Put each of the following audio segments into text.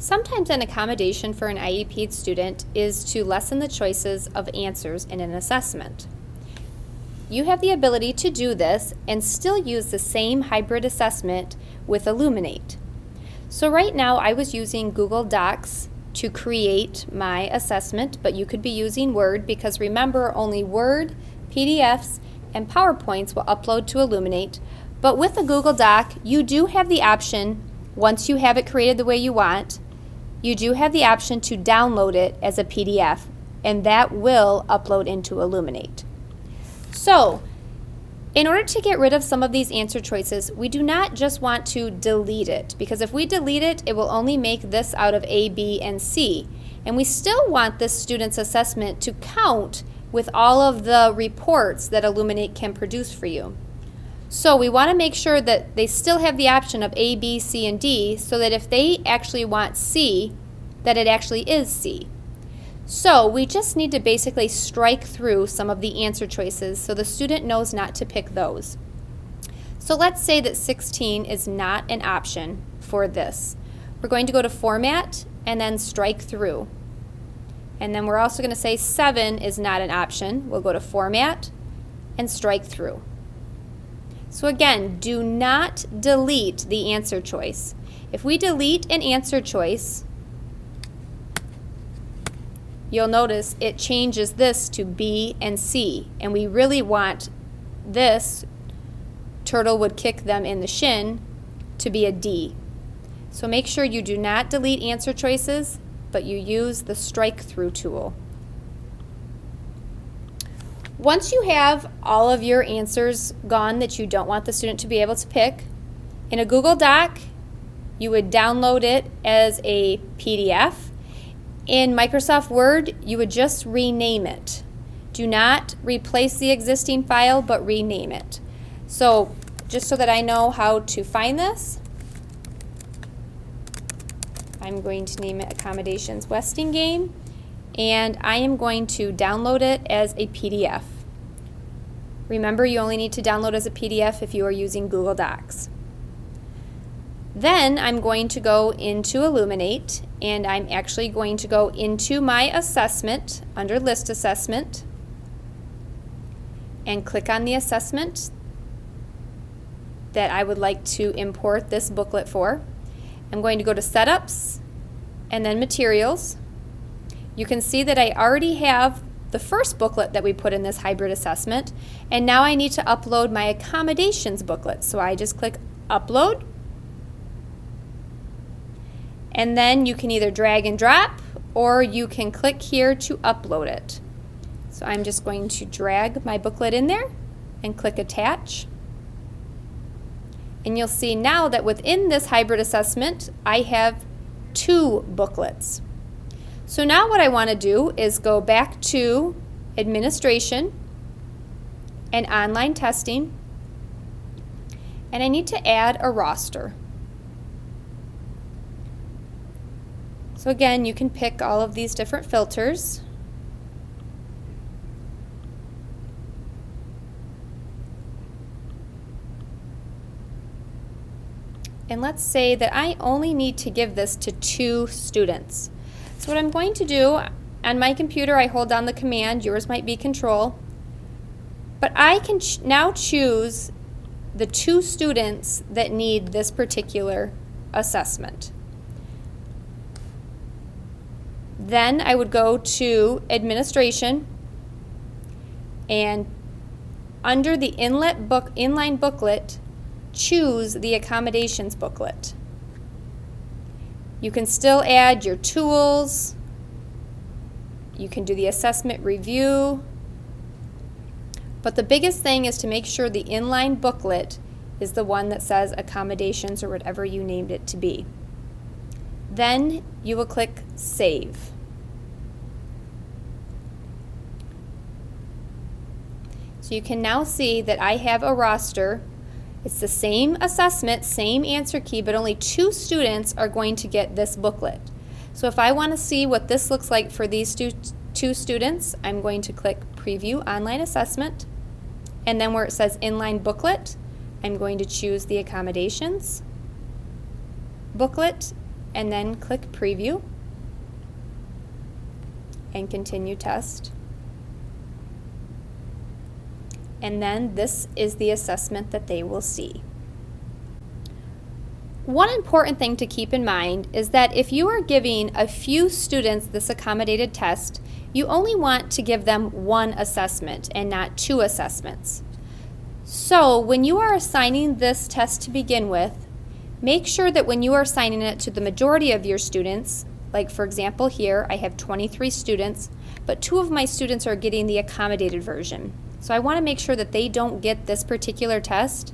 Sometimes an accommodation for an IEP student is to lessen the choices of answers in an assessment. You have the ability to do this and still use the same hybrid assessment with Illuminate. So right now I was using Google Docs to create my assessment, but you could be using Word because remember, only Word, PDFs, and PowerPoints will upload to Illuminate. But with a Google Doc, you do have the option, once you have it created the way you want, you do have the option to download it as a PDF, and that will upload into Illuminate. So, in order to get rid of some of these answer choices, we do not just want to delete it, because if we delete it, it will only make this out of A, B, and C. And we still want this student's assessment to count with all of the reports that Illuminate can produce for you. So we want to make sure that they still have the option of A, B, C, and D, so that if they actually want C, that it actually is C. So we just need to basically strike through some of the answer choices so the student knows not to pick those. So let's say that 16 is not an option for this. We're going to go to Format and then strike through. And then we're also going to say 7 is not an option. We'll go to Format and strike through. So again, do not delete the answer choice. If we delete an answer choice, you'll notice it changes this to B and C, and we really want this, turtle would kick them in the shin, to be a D. So make sure you do not delete answer choices, but you use the strike through tool. Once you have all of your answers gone that you don't want the student to be able to pick, in a Google Doc, you would download it as a PDF. In Microsoft Word, you would just rename it. Do not replace the existing file, but rename it. So, just so that I know how to find this, I'm going to name it Accommodations Westingame, and I am going to download it as a PDF. Remember, you only need to download as a PDF if you are using Google Docs. Then I'm going to go into Illuminate, and I'm actually going to go into my assessment under List Assessment and click on the assessment that I would like to import this booklet for. I'm going to go to Setups and then Materials. You can see that I already have the first booklet that we put in this hybrid assessment, and now I need to upload my accommodations booklet. So I just click Upload, and then you can either drag and drop or you can click here to upload it. So I'm just going to drag my booklet in there and click Attach. And you'll see now that within this hybrid assessment, I have 2 booklets. So now what I want to do is go back to Administration and Online Testing, and I need to add a roster. So again, you can pick all of these different filters. And let's say that I only need to give this to 2 students. So what I'm going to do, on my computer I hold down the command, yours might be Control, but I can now choose the 2 students that need this particular assessment. Then I would go to Administration, and under the inline booklet, choose the Accommodations booklet. You can still add your tools. You can do the assessment review. But the biggest thing is to make sure the inline booklet is the one that says Accommodations or whatever you named it to be. Then you will click Save. So you can now see that I have a roster. It's the same assessment, same answer key, but only 2 students are going to get this booklet. So if I want to see what this looks like for these 2 students, I'm going to click Preview Online Assessment, and then where it says Inline Booklet, I'm going to choose the Accommodations booklet, and then click Preview and Continue Test. And then this is the assessment that they will see. One important thing to keep in mind is that if you are giving a few students this accommodated test, you only want to give them one assessment and not two assessments. So when you are assigning this test to begin with, make sure that when you are assigning it to the majority of your students, like for example here, I have 23 students, but 2 of my students are getting the accommodated version. So I want to make sure that they don't get this particular test.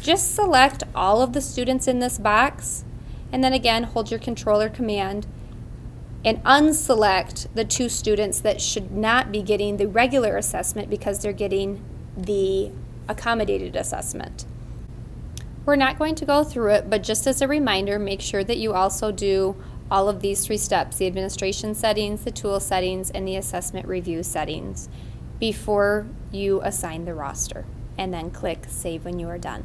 Just select all of the students in this box, and then again, hold your controller command and unselect the 2 students that should not be getting the regular assessment because they're getting the accommodated assessment. We're not going to go through it, but just as a reminder, make sure that you also do all of these 3 steps, the administration settings, the tool settings, and the assessment review settings before you assign the roster, and then click Save when you are done.